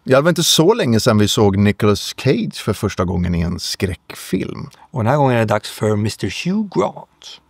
Ja, det var inte så länge sedan vi såg Nicolas Cage för första gången i en skräckfilm. Och den här gången är det dags för Mr. Hugh Grant.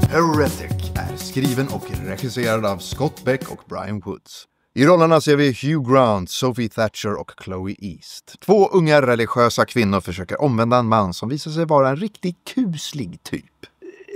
Heretic är skriven och regisserad av Scott Beck och Brian Woods. I rollerna ser vi Hugh Grant, Sophie Thatcher och Chloe East. 2 unga religiösa kvinnor försöker omvända en man som visar sig vara en riktigt kuslig typ.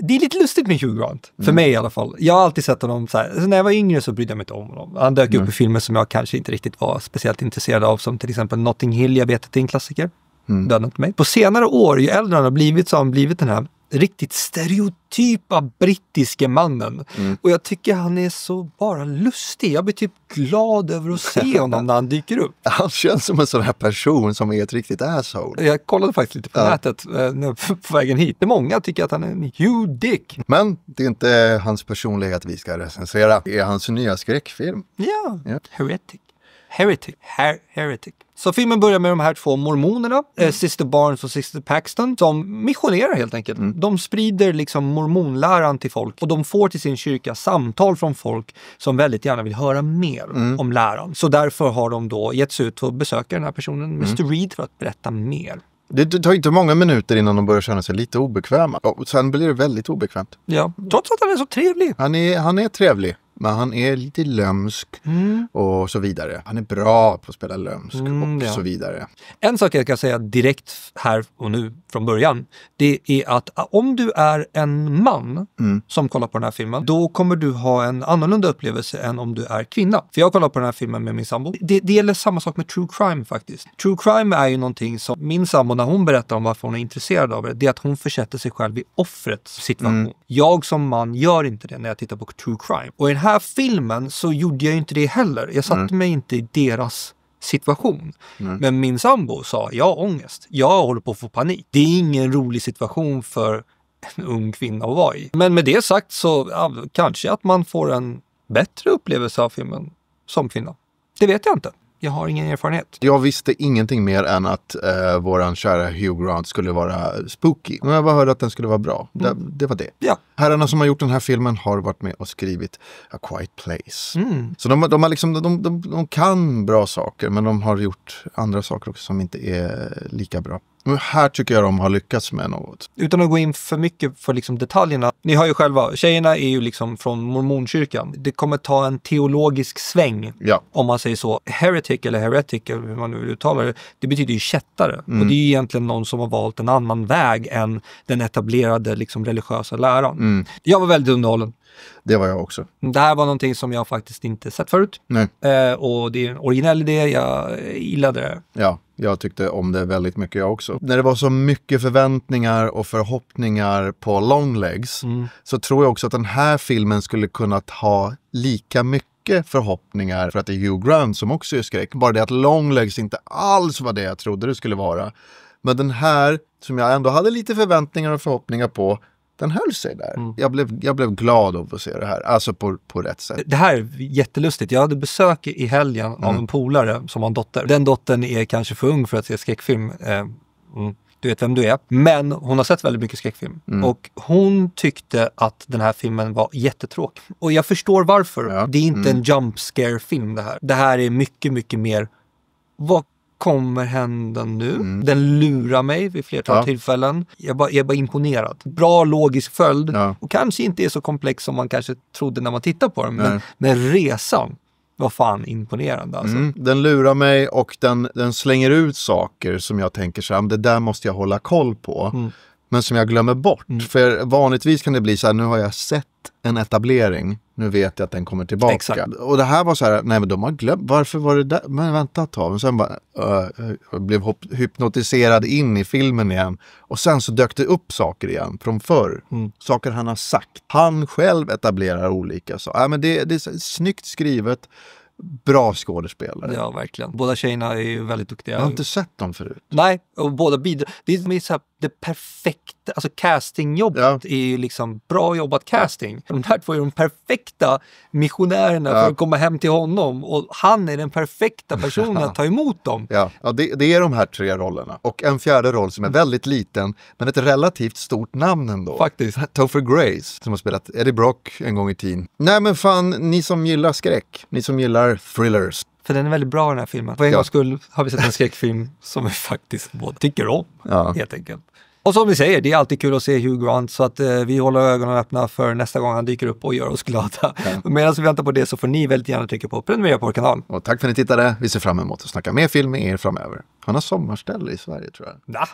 Det är lite lustigt med Hugh Grant, för mig i alla fall. Jag har alltid sett honom så här. Alltså, när jag var yngre så brydde jag mig inte om honom. Han dök upp i filmer som jag kanske inte riktigt var speciellt intresserad av, som till exempel Notting Hill. Jag vet att det är en klassiker. Dödade inte mig. På senare år, ju äldre han har blivit, så har han blivit den här riktigt stereotypa brittiske mannen. Och jag tycker han är så bara lustig. Jag blir typ glad över att se honom när han dyker upp. Han känns som en sån här person som är ett riktigt asshole. Jag kollade faktiskt lite på nätet på vägen hit. Det är många tycker att han är en Hugh Dick. Men det är inte hans personlighet vi ska recensera. Det är hans nya skräckfilm. Ja, Heretic. Så filmen börjar med de här 2 mormonerna, Sister Barnes och Sister Paxton, som missionerar helt enkelt. De sprider liksom mormonläran till folk och de får till sin kyrka samtal från folk som väldigt gärna vill höra mer om läran. Så därför har de då gett sig ut för att besöka den här personen, Mr. Reed, för att berätta mer. Det tar inte många minuter innan de börjar känna sig lite obekväma. Och sen blir det väldigt obekvämt. Ja, trots att han är så trevlig. Han är trevlig. Men han är lite lömsk och så vidare. Han är bra på att spela lömsk och så vidare. En sak jag kan säga direkt här och nu från början, det är att om du är en man som kollar på den här filmen, då kommer du ha en annorlunda upplevelse än om du är kvinna. För jag kollar på den här filmen med min sambo. Det gäller samma sak med true crime faktiskt. True crime är ju någonting som min sambo, när hon berättar om varför hon är intresserad av det är att hon försätter sig själv i offrets situation. Jag som man gör inte det när jag tittar på true crime. Och i den här filmen så gjorde jag inte det heller. Jag satte mig inte i deras situation. Men min sambo sa, jag har ångest. Jag håller på att få panik. Det är ingen rolig situation för en ung kvinna att vara i. Men med det sagt så kanske att man får en bättre upplevelse av filmen som kvinna. Det vet jag inte. Jag har ingen erfarenhet. Jag visste ingenting mer än att våran kära Hugh Grant skulle vara spooky. Men jag bara hörde att den skulle vara bra. Det var det. Ja. Herrarna som har gjort den här filmen har varit med och skrivit A Quiet Place. Så de har liksom, de kan bra saker, men de har gjort andra saker också som inte är lika bra. Men här tycker jag de har lyckats med något. Utan att gå in för mycket för liksom detaljerna. Ni har ju själva, tjejerna är ju liksom från mormonkyrkan. Det kommer ta en teologisk sväng. Ja. Om man säger så. Heretic eller hur man nu uttalar det. Det betyder ju kättare. Och det är ju egentligen någon som har valt en annan väg än den etablerade liksom religiösa läran. Jag var väldigt underhållen. Det var jag också. Det här var någonting som jag faktiskt inte sett förut. Nej. Och det är en originell idé. Jag gillade det. Ja, jag tyckte om det väldigt mycket jag också. När det var så mycket förväntningar och förhoppningar på Longlegs så tror jag också att den här filmen skulle kunna ha lika mycket förhoppningar för att det är Hugh Grant som också är skräck. Bara det att Longlegs inte alls var det jag trodde det skulle vara. Men den här, som jag ändå hade lite förväntningar och förhoppningar på, den höll sig där. Jag blev glad av att se det här. Alltså på rätt sätt. Det här är jättelustigt. Jag hade besök i helgen av en polare som har en dotter. Den dottern är kanske för ung för att se skräckfilm. Du vet vem du är. Men hon har sett väldigt mycket skräckfilm. Och hon tyckte att den här filmen var jättetråkig. Och jag förstår varför. Ja. Det är inte en jump scare film det här. Det här är mycket, mycket mer... Vad kommer hända nu? Den lurar mig vid flertal tillfällen. Jag är bara imponerad. Bra logisk följd. Ja. Och kanske inte är så komplex som man kanske trodde när man tittar på den. Men resan var fan imponerande. Alltså. Den lurar mig och den slänger ut saker som jag tänker så här, det där måste jag hålla koll på. Men som jag glömmer bort. För vanligtvis kan det bli så här, nu har jag sett en etablering. Nu vet jag att den kommer tillbaka. Exakt. Och det här var så här, nej men de har glömt. Varför var det där? Men vänta ett tag. Men sen bara, blev hypnotiserad in i filmen igen. Och sen så dök det upp saker igen från förr. Saker han har sagt. Han själv etablerar olika saker. Men det är snyggt skrivet. Bra skådespelare. Ja, verkligen. Båda tjejerna är ju väldigt duktiga. Jag har inte sett dem förut. Nej, och båda bidrar. Det är så här det perfekta, alltså castingjobbet är ju liksom bra jobbat casting. De här två är de perfekta missionärerna för att komma hem till honom och han är den perfekta personen att ta emot dem. Ja, det är de här 3 rollerna. Och en fjärde roll som är väldigt liten men ett relativt stort namn ändå. Faktiskt. Topher Grace som har spelat Eddie Brock en gång i tiden. Nej men fan, ni som gillar skräck, ni som gillar thrillers. För den är väldigt bra den här filmen. På en gångs skull har vi sett en skräckfilm som vi faktiskt både tycker om, helt enkelt. Och som vi säger, det är alltid kul att se Hugh Grant så att vi håller ögonen öppna för nästa gång han dyker upp och gör oss glada. Ja. Medan vi väntar på det så får ni väldigt gärna trycka på prenumerera på vår kanal. Och tack för att ni tittade. Vi ser fram emot att snacka mer film med er framöver. Han har sommarställe i Sverige tror jag. Ja.